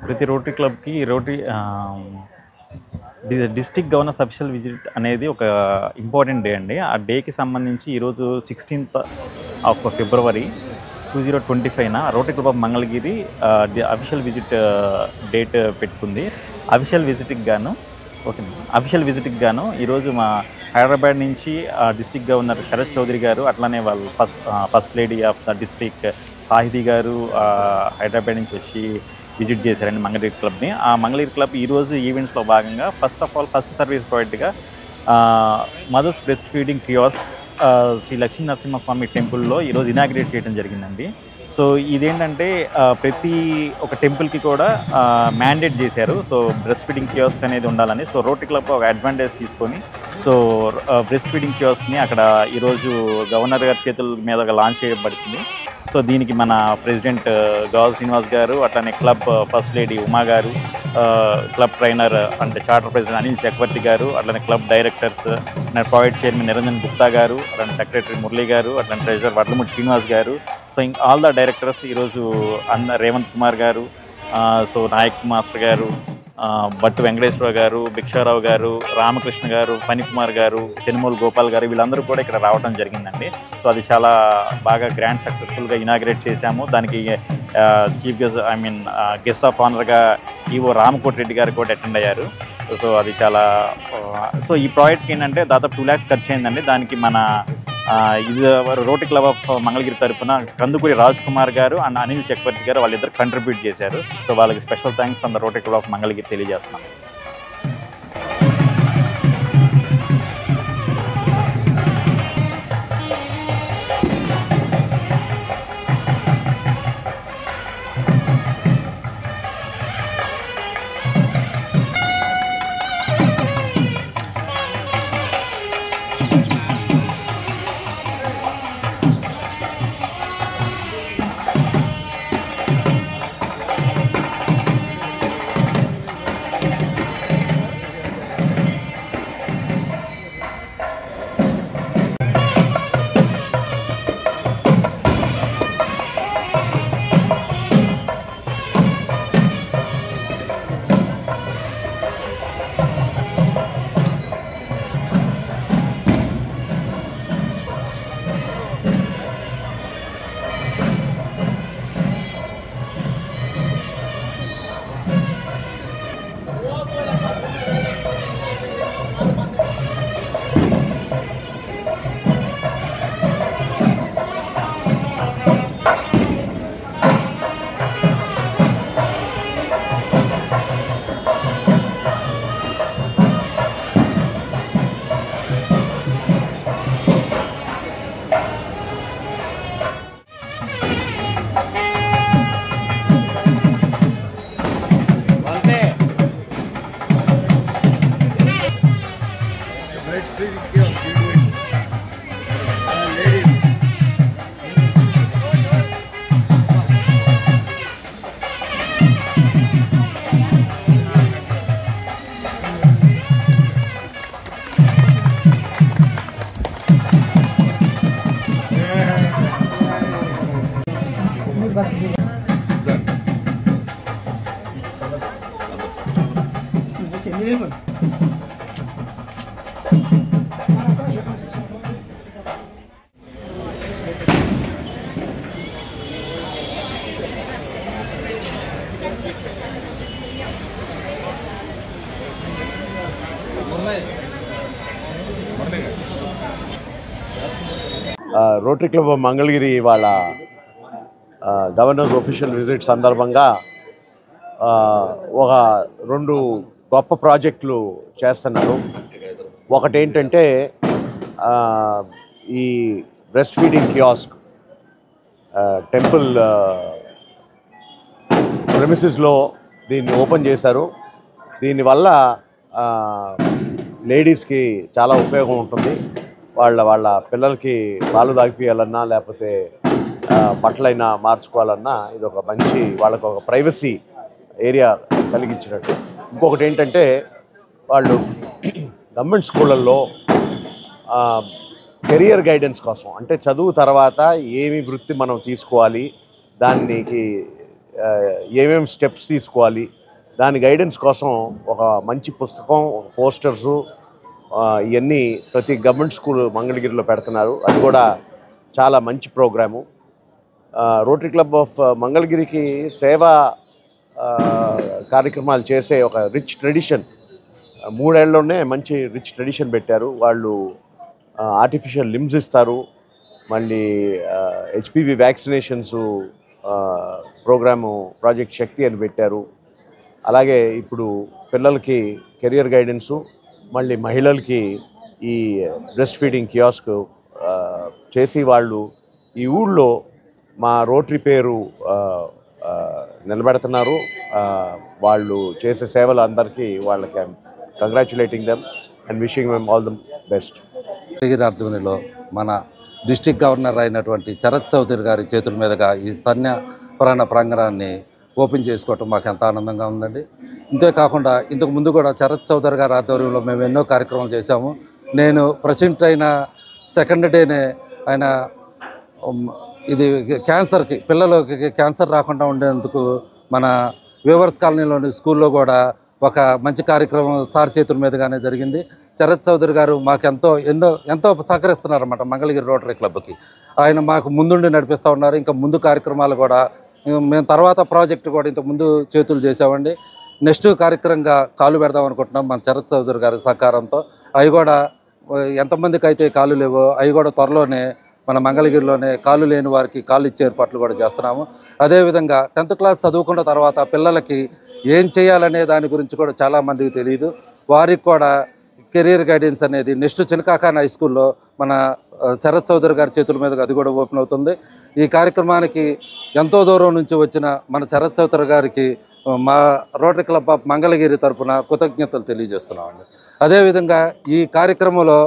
ప్రతి రోటరీ క్లబ్కి district governors official visit అనేది ఒక ఇంపార్టెంట్ డే అండి. ఆ డేకి సంబంధించి ఈరోజు 16th of February 2025 rotary club of Mangalagiri official visit date పెట్టుకుంది. అఫీషియల్ విజిట్కి గాను ఈరోజు మా హైదరాబాద్ నుంచి డిస్ట్రిక్ట్ గవర్నర్ శరత్ చౌదరి గారు, అట్లానే వాళ్ళు first lady of the district సాహితీ గారు హైదరాబాద్ నుంచి వచ్చి విజిట్ చేశారండి మంగళగిరి క్లబ్ని. ఆ మంగళగిరి క్లబ్ ఈరోజు ఈవెంట్స్లో భాగంగా ఫస్ట్ సర్వీస్ ప్రొవైడ్గా mother's breastfeeding kiosk Sri Lakshmi Narasimhaswamy టెంపుల్లో ఈరోజు ఇనాగ్రేట్ చేయడం జరిగిందండి. సో ఇదేంటంటే ప్రతి ఒక టెంపుల్కి కూడా మ్యాండేట్ చేశారు. సో బ్రెస్ట్ ఫీడింగ్ కియోస్క్ అనేది ఉండాలని. సో రోటరీ క్లబ్ ఒక అడ్వాంటేజ్ తీసుకొని సో బ్రెస్ట్ ఫీడింగ్ కియోస్క్ని అక్కడ ఈరోజు గవర్నర్ గారి చేతుల మీద లాంచ్ చేయబడుతుంది. సో దీనికి మన ప్రెసిడెంట్ గౌరవ్ శ్రీనివాస్ గారు, అట్లానే క్లబ్ ఫస్ట్ లేడీ ఉమా గారు, క్లబ్ ట్రైనర్ అంటే చార్టర్ ప్రెసిడెంట్ అనిల్ చక్రవర్తి గారు, అట్లానే club directors project chairman Niranjan Gupta గారు, అట్లానే సెక్రటరీ మురళీ గారు, అట్లానే ట్రెజరర్ వడ్లమూడి శ్రీనివాస్ గారు, సో ఆల్ ద డైరెక్టర్స్ ఈరోజు రేవంత్ కుమార్ గారు, సో నాయక్ మాస్టర్ గారు, భట్టు వెంకటేశ్వర గారు, భిక్షారావు గారు, రామకృష్ణ గారు, ఫణికుమార్ గారు, చెనుమూలు గోపాల్ గారు, వీళ్ళందరూ కూడా ఇక్కడ రావడం జరిగిందండి. సో అది చాలా బాగా గ్రాండ్ సక్సెస్ఫుల్గా ఇనాగ్రేట్ చేశాము. దానికి చీఫ్ గెస్ట్ ఆఫ్ ఆనర్గా ఈవో రామకోటి రెడ్డి గారు కూడా అటెండ్ అయ్యారు. సో అది చాలా సో ఈ ప్రాజెక్ట్కి ఏంటంటే దాదాపు 2 lakhs ఖర్చు అయిందండి. దానికి మన ఇది రోటరీ క్లబ్ ఆఫ్ మంగళగిరి తరఫున కందుకూరి రాజ్ కుమార్ గారు అండ్ అనిల్ చక్రవర్తి గారు వాళ్ళిద్దరు కంట్రిబ్యూట్ చేశారు. సో వాళ్ళకి special thanks from the Rotary club of Mangalagiri తెలియజేస్తున్నాం. రోటరీ క్లబ్ ఆఫ్ మంగళగిరి వాళ్ళ గవర్నర్స్ ఆఫీషియల్ విజిట్ సందర్భంగా ఒక 2 గొప్ప ప్రాజెక్టులు చేస్తున్నారు. ఒకటి ఏంటంటే ఈ బ్రెస్ట్ ఫీడింగ్ కియాస్క్ టెంపుల్ ప్రెమిసెస్లో దీన్ని ఓపెన్ చేశారు. దీనివల్ల లేడీస్కి చాలా ఉపయోగం ఉంటుంది. వాళ్ళ పిల్లలకి పాలు తాగిపియాలన్నా లేకపోతే బట్టలైనా మార్చుకోవాలన్నా ఇది ఒక మంచి వాళ్ళకు ఒక ప్రైవసీ ఏరియా కలిగించినట్టు. ఇంకొకటి ఏంటంటే వాళ్ళు గవర్నమెంట్ స్కూళ్ళల్లో కెరియర్ గైడెన్స్ కోసం, అంటే చదువు తర్వాత ఏమి వృత్తి మనం తీసుకోవాలి, దానికి ఏమేమి స్టెప్స్ తీసుకోవాలి, దాని గైడెన్స్ కోసం ఒక మంచి పుస్తకం, ఒక పోస్టర్సు, ఇవన్నీ ప్రతి గవర్నమెంట్ స్కూల్ మంగళగిరిలో పెడుతున్నారు. అది కూడా చాలా మంచి ప్రోగ్రాము. రోటరీ క్లబ్ ఆఫ్ మంగళగిరికి సేవా కార్యక్రమాలు చేసే ఒక రిచ్ ట్రెడిషన్, 3 ఏళ్లలోనే మంచి రిచ్ ట్రెడిషన్ పెట్టారు. వాళ్ళు ఆర్టిఫిషియల్ లిమ్స్ ఇస్తారు, మళ్ళీ హెచ్పివి వ్యాక్సినేషన్స్ ప్రోగ్రాము ప్రాజెక్ట్ శక్తి అని పెట్టారు. అలాగే ఇప్పుడు పిల్లలకి కెరియర్ గైడెన్సు, మళ్ళీ మహిళలకి ఈ బ్రెస్ట్ ఫీడింగ్ కియాస్క్ చేసి వాళ్ళు ఈ ఊళ్ళో మా రోటరీ పేరు నిలబెడుతున్నారు. వాళ్ళు చేసే సేవలు అందరికీ వాళ్ళకి congratulating them and wishing them all the best. ఆధ్వర్యంలో మన డిస్ట్రిక్ట్ గవర్నర్ అయినటువంటి శరత్ చౌదరి గారి చేతుల మీదుగా ఈ స్తన్యపాన ప్రాంగణాన్ని ఓపెన్ చేసుకోవటం మాకు ఎంత ఆనందంగా ఉందండి. ఇంతేకాకుండా ఇంతకు ముందు కూడా శరత్ చౌదరి గారి ఆధ్వర్యంలో మేము ఎన్నో కార్యక్రమాలు చేశాము. నేను ప్రెసిడెంట్ అయిన సెకండ్ డేనే ఆయన ఇది క్యాన్సర్కి, పిల్లలకి క్యాన్సర్ రాకుండా ఉండేందుకు మన వ్యూవర్స్ కాలనీలోని స్కూల్లో కూడా ఒక మంచి కార్యక్రమం సార్ చేతుల మీదుగానే జరిగింది. శరత్ చౌదరి గారు మాకు ఎంతో సహకరిస్తున్నారన్నమాట మంగళగిరి రోటరీ క్లబ్కి. ఆయన మాకు ముందుండి నడిపిస్తూ ఉన్నారు. ఇంకా ముందు కార్యక్రమాలు కూడా మేము తర్వాత ప్రాజెక్టు కూడా ఇంతకు ముందు చేతులు చేసామండి. నెక్స్ట్ కార్యక్రమంగా కాలు పెడదాం అనుకుంటున్నాం మన శరత్ చౌదరి గారి సహకారంతో. అవి కూడా ఎంతమందికి అయితే కాలు లేవో అవి కూడా త్వరలోనే మన మంగళగిరిలోనే కాలు లేని వారికి కాలు ఇచ్చే ఏర్పాట్లు కూడా చేస్తున్నాము. అదేవిధంగా 10th క్లాస్ చదువుకున్న తర్వాత పిల్లలకి ఏం చేయాలనే దాని గురించి కూడా చాలామందికి తెలియదు. వారికి కూడా కెరీర్ గైడెన్స్ అనేది నెక్స్ట్ చిలకాఖాన్ హై స్కూల్లో మన శరత్ చౌదరి గారి చేతుల మీదుగా అది కూడా ఓపెన్ అవుతుంది. ఈ కార్యక్రమానికి ఎంతో దూరం నుంచి వచ్చిన మన శరత్ చౌదరి గారికి మా రోటరీ క్లబ్ ఆఫ్ మంగళగిరి తరఫున కృతజ్ఞతలు తెలియజేస్తున్నామండి. అదేవిధంగా ఈ కార్యక్రమంలో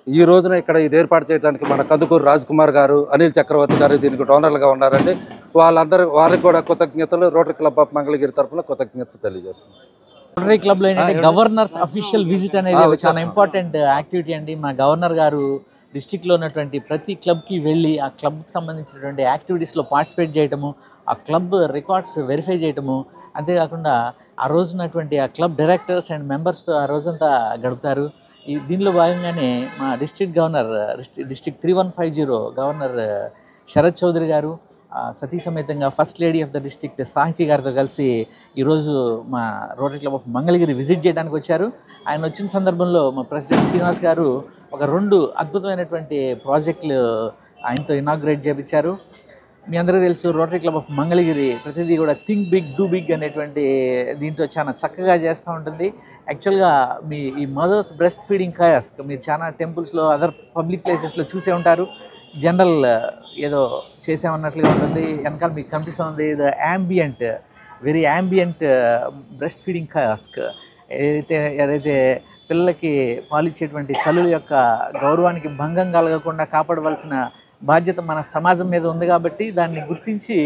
ఈ రోజున ఇక్కడ ఇది ఏర్పాటు చేయడానికి మన కందుకూరు రాజ్ కుమార్ గారు, అనిల్ చక్రవర్తి గారు దీనికి డోనర్లుగా ఉన్నారండి. వారికి కూడా కృతజ్ఞతలు రోటరీ క్లబ్ ఆఫ్ మంగళగిరి తరఫున కృతజ్ఞతలు తెలియజేస్తున్నాం. రోటరీ క్లబ్లో ఏంటంటే గవర్నర్స్ అఫీషియల్ విజిట్ అనేది చాలా ఇంపార్టెంట్ యాక్టివిటీ అండి. మా గవర్నర్ గారు డిస్టిక్లో ఉన్నటువంటి ప్రతి క్లబ్కి వెళ్ళి ఆ క్లబ్కి సంబంధించినటువంటి యాక్టివిటీస్లో పార్టిసిపేట్ చేయటము, ఆ క్లబ్ రికార్డ్స్ వెరిఫై చేయటము, అంతేకాకుండా ఆ రోజున్నటువంటి ఆ క్లబ్ డైరెక్టర్స్ అండ్ మెంబర్స్తో ఆ రోజంతా గడుపుతారు. దీనిలో భాగంగానే మా district governor, district 3150 governor Sharath Chowdary గారు సతీ సమేతంగా first lady of the district Sahithi గారితో కలిసి ఈరోజు మా rotary club of Mangalagiri visit చేయడానికి వచ్చారు. ఆయన వచ్చిన సందర్భంలో మా ప్రెసిడెంట్ శ్రీనివాస్ గారు ఒక 2 అద్భుతమైనటువంటి ప్రాజెక్టులు ఆయనతో ఇనాగ్రేట్ చేయించారు. మీ అందరికీ తెలుసు రోటరీ క్లబ్ ఆఫ్ మంగళగిరి ప్రతిదీ కూడా థింక్ బిగ్ డూ బిగ్ అనేటువంటి దీంతో చాలా చక్కగా చేస్తూ ఉంటుంది. యాక్చువల్గా ఈ మదర్స్ బ్రెస్ట్ ఫీడింగ్ కయాస్క్ మీరు చాలా టెంపుల్స్లో, అదర్ పబ్లిక్ ప్లేసెస్లో చూసే ఉంటారు. జనరల్ ఏదో చేసామన్నట్లుగా ఉంటుంది. వెనకాల మీకు కనిపిస్తుంది the very ambient breast feeding కయాస్క్. ఏదైతే పిల్లలకి పాలిచ్చేటువంటి తల్లుల యొక్క గౌరవానికి భంగం కలగకుండా కాపాడవలసిన బాధ్యత మన సమాజం మీద ఉంది కాబట్టి దాన్ని గుర్తించి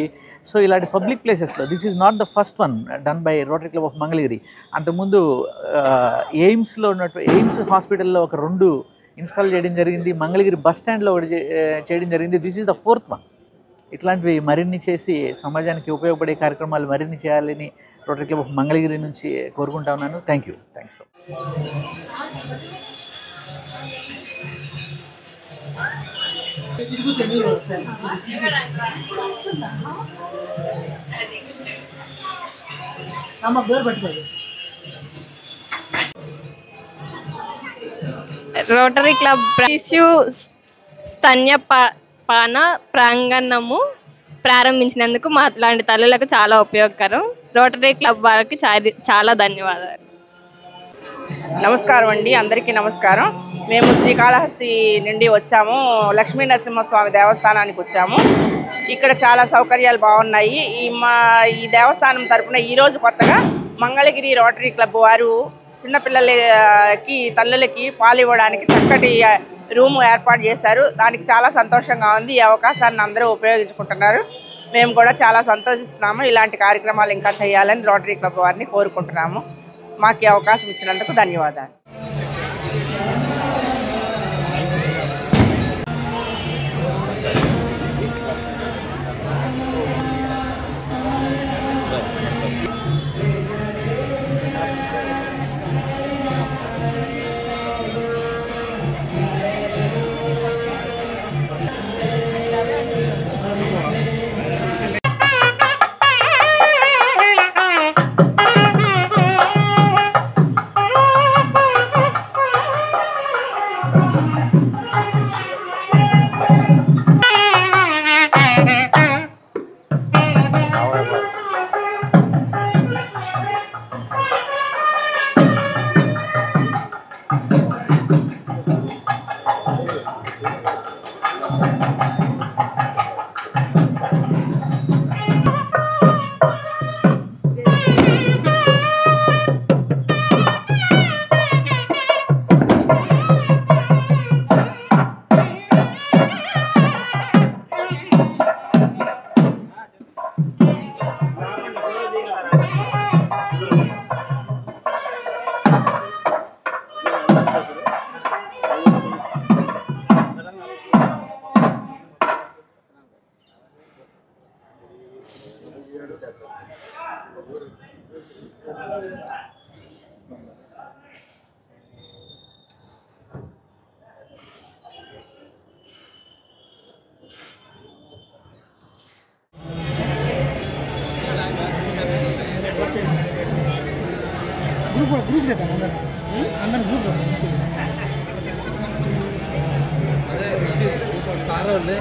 సో ఇలాంటి పబ్లిక్ ప్లేసెస్లో this is not the first one done by rotary club of Mangalagiri. అంతకుముందు ఎయిమ్స్లో ఎయిమ్స్ హాస్పిటల్లో ఒక 2 ఇన్స్టాల్ చేయడం జరిగింది. మంగళగిరి బస్ స్టాండ్లో ఒకటి చేయడం జరిగింది. This is the 4th one. ఇట్లాంటివి మరిన్ని చేసి సమాజానికి ఉపయోగపడే కార్యక్రమాలు మరిన్ని చేయాలని రోటరీ క్లబ్ ఆఫ్ మంగళగిరి నుంచి కోరుకుంటా ఉన్నాను. Thank you. Thanks. Rotary club శిశు స్తన్యపాన ప్రాంగణము ప్రారంభించినందుకు మా లాంటి తల్లులకు చాలా ఉపయోగకరం. రోటరీ క్లబ్ వారికి చాలా ధన్యవాదాలు. నమస్కారం అండి, అందరికీ నమస్కారం. మేము శ్రీకాళహస్తి నుండి వచ్చాము, లక్ష్మీ నరసింహస్వామి దేవస్థానానికి వచ్చాము. ఇక్కడ చాలా సౌకర్యాలు బాగున్నాయి. ఈ దేవస్థానం తరఫున ఈరోజు కొత్తగా మంగళగిరి రోటరీ క్లబ్ వారు చిన్నపిల్లలకి తల్లులకి పాలు ఇవ్వడానికి చక్కటి రూము ఏర్పాటు చేశారు. దానికి చాలా సంతోషంగా ఉంది. ఈ అవకాశాన్ని అందరూ ఉపయోగించుకుంటున్నారు. మేము కూడా చాలా సంతోషిస్తున్నాము. ఇలాంటి కార్యక్రమాలు ఇంకా చేయాలని రోటరీ క్లబ్ వారిని కోరుకుంటున్నాము. మాకు ఈ అవకాశం ఇచ్చినందుకు ధన్యవాదాలు. ग्रुप लेता अंदर अंदर ग्रुप सारे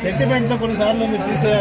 సెంటిమెంట్తో కొన్నిసార్లు మీరు తీసే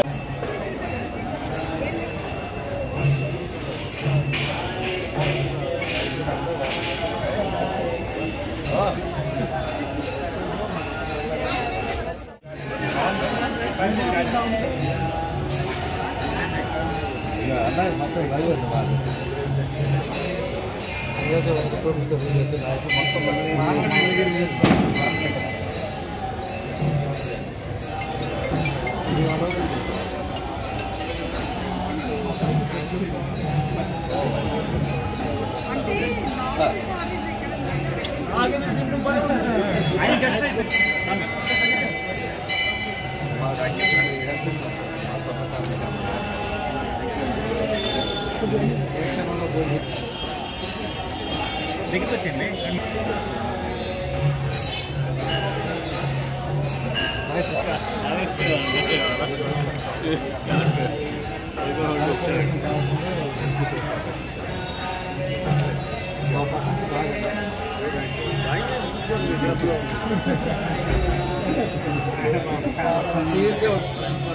Serious